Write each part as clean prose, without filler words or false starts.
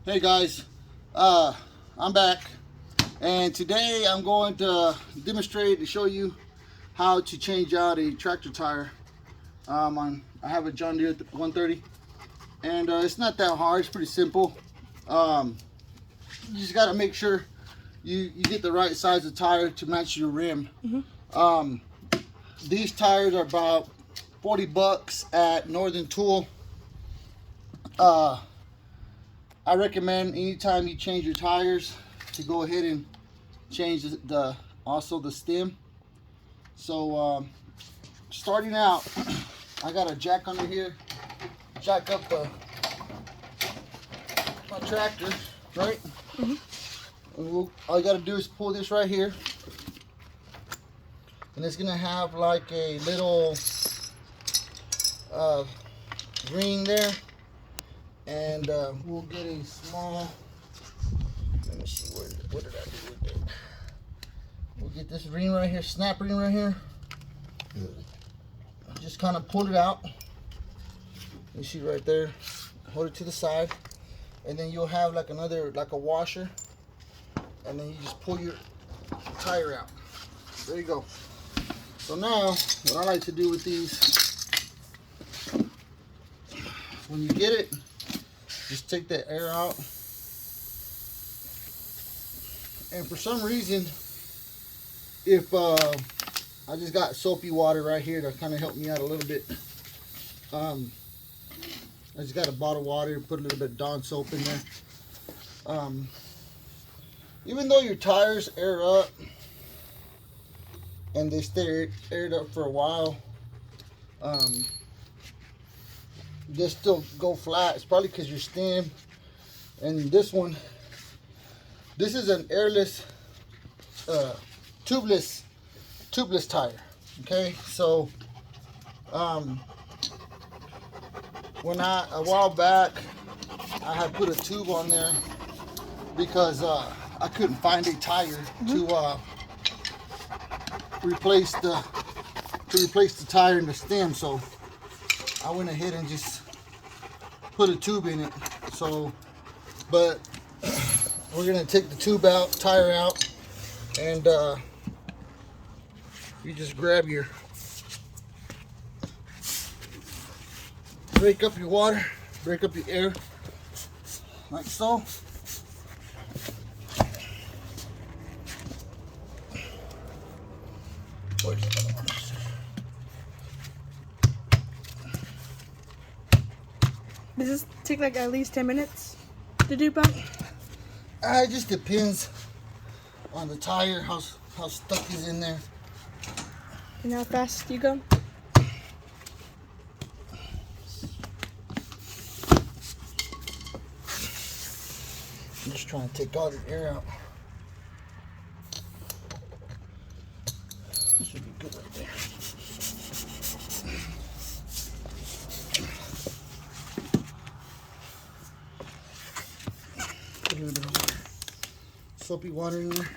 Hey guys, I'm back, and today I'm going to demonstrate to show you how to change out a tractor tire. I have a John Deere 130, and it's not that hard. It's pretty simple. You just got to make sure you get the right size of tire to match your rim. These tires are about 40 bucks at Northern Tool. I recommend anytime you change your tires to go ahead and change also the stem. So starting out, I got a jack under here, jack up my tractor, right? And all you got to do is pull this right here, and it's gonna have like a little ring there. And we'll get a small, let me see, what did I do with it? We'll get this ring right here, snap ring right here. Just kind of pull it out. You see right there, hold it to the side. And then you'll have like a washer. And then you just pull your tire out. There you go. So now, what I like to do with these, when you get it, just take that air out. And for some reason, if I just got soapy water right here to kind of help me out a little bit. I just got a bottle of water, put a little bit of Dawn soap in there. Even though your tires air up and they stay aired up for a while, they still go flat. It's probably because your stem. And this is an airless, tubeless tire. Okay, so when a while back I had put a tube on there because I couldn't find a tire to replace the tire and the stem, so I went ahead and just put a tube in it. So, but we're gonna take the tube out, tire out, and you just grab your, break up your water, break up your air, like so. Where's the other one? Does this take like at least 10 minutes to do, Bob? It just depends on the tire, how stuck is in there. And how fast you go? I'm just trying to take all the air out. This should be good right there. Put a little bit of water, soapy water in there.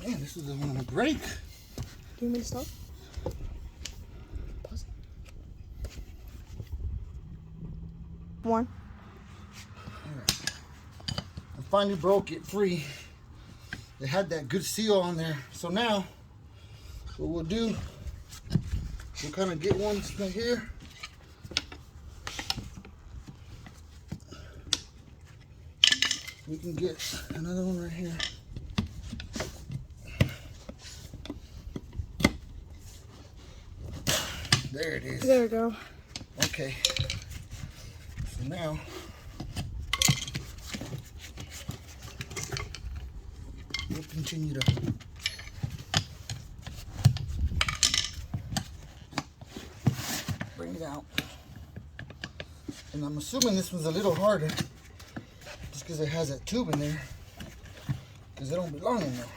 Man, this is the one to break. Do you want me to stop? Pause. One. I finally broke it free. It had that good seal on there. So now, what we'll do, we'll kind of get one right here. We can get another one right here. There it is. There we go. Okay. So now, we'll continue to bring it out. And I'm assuming this one's a little harder just because it has that tube in there, because it don't belong in there.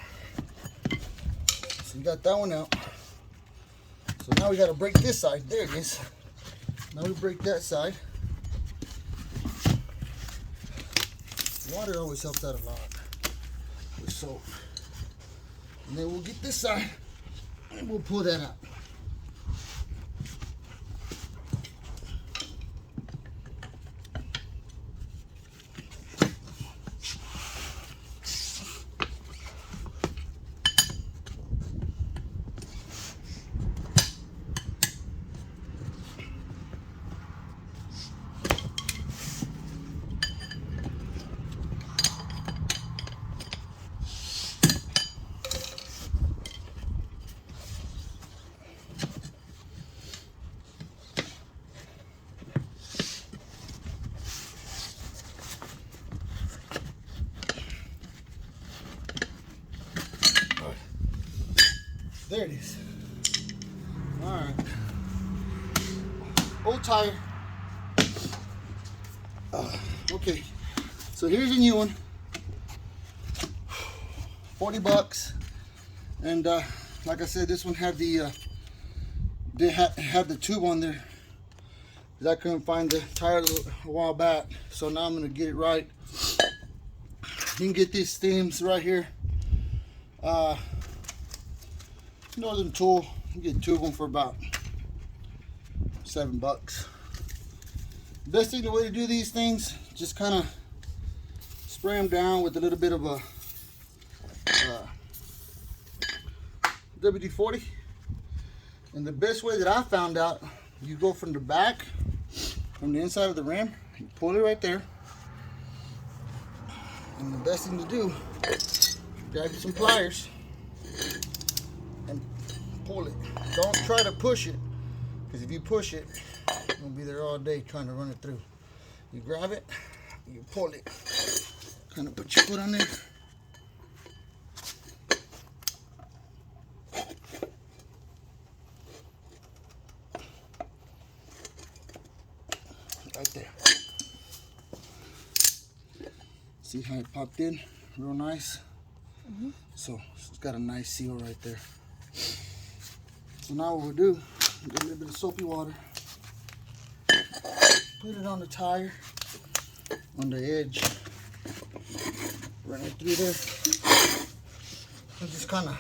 So you got that one out. So now we got to break this side. There it is. Now we break that side. Water always helps out a lot with soap. And then we'll get this side and we'll pull that out. There it is. All right. Old tire. Okay. So here's a new one. $40. And like I said, this one had the had the tube on there. I couldn't find the tire a while back, so now I'm gonna get it right. You can get these steams right here. Northern Tool. You can get 2 of them for about $7. Best thing, the way to do these things, just kind of spray them down with a little bit of a WD-40. And the best way that I found out, you go from the back, from the inside of the rim, you pull it right there. And the best thing to do, grab you some pliers and pull it. Don't try to push it, because if you push it, you'll be there all day trying to run it through. You grab it, you pull it, kind of put your foot on there. Right there. See how it popped in? Real nice. So it's got a nice seal right there. So now what we'll do, get a little bit of soapy water, put it on the tire, on the edge, run it through there, and just kind of,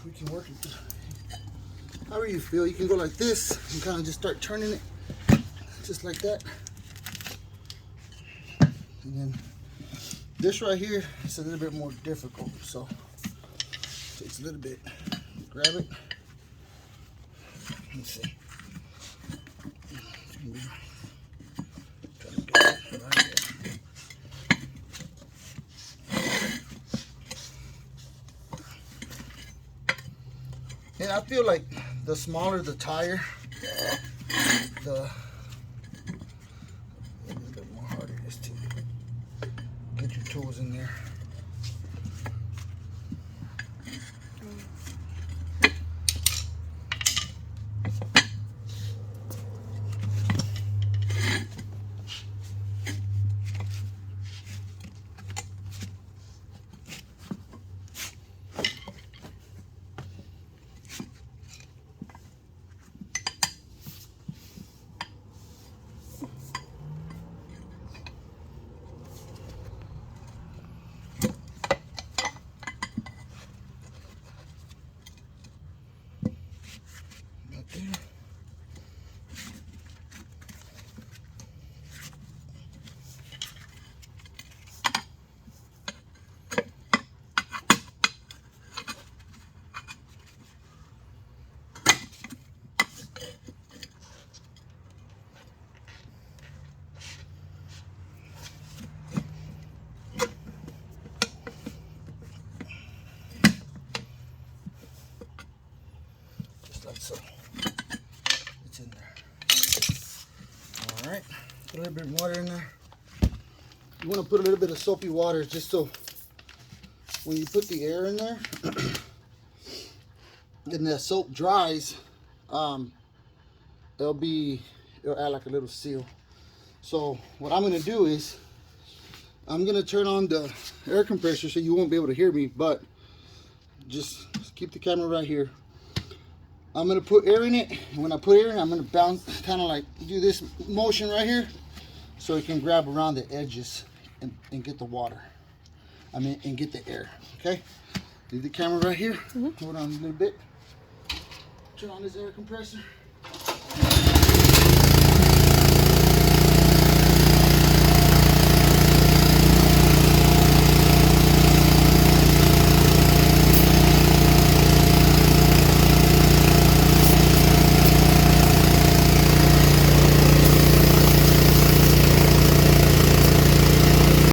we can work it through. However you feel, you can go like this and kind of just start turning it, just like that. And then this right here is a little bit more difficult, so it takes a little bit. Grab it. Let's see. It's gonna be trying to get it right here. And I feel like the smaller the tire, the a little bit more harder it is to get your tools in there. Like so. It's in there. Alright, put a little bit of water in there. You want to put a little bit of soapy water just so when you put the air in there and that soap dries, it'll add like a little seal. So what I'm going to do is I'm going to turn on the air compressor so you won't be able to hear me, but just keep the camera right here. I'm going to put air in it, and when I put air in, I'm going to bounce, kind of like do this motion right here, so it can grab around the edges and get the water. And get the air. Okay? Leave the camera right here. Hold on a little bit. Turn on this air compressor.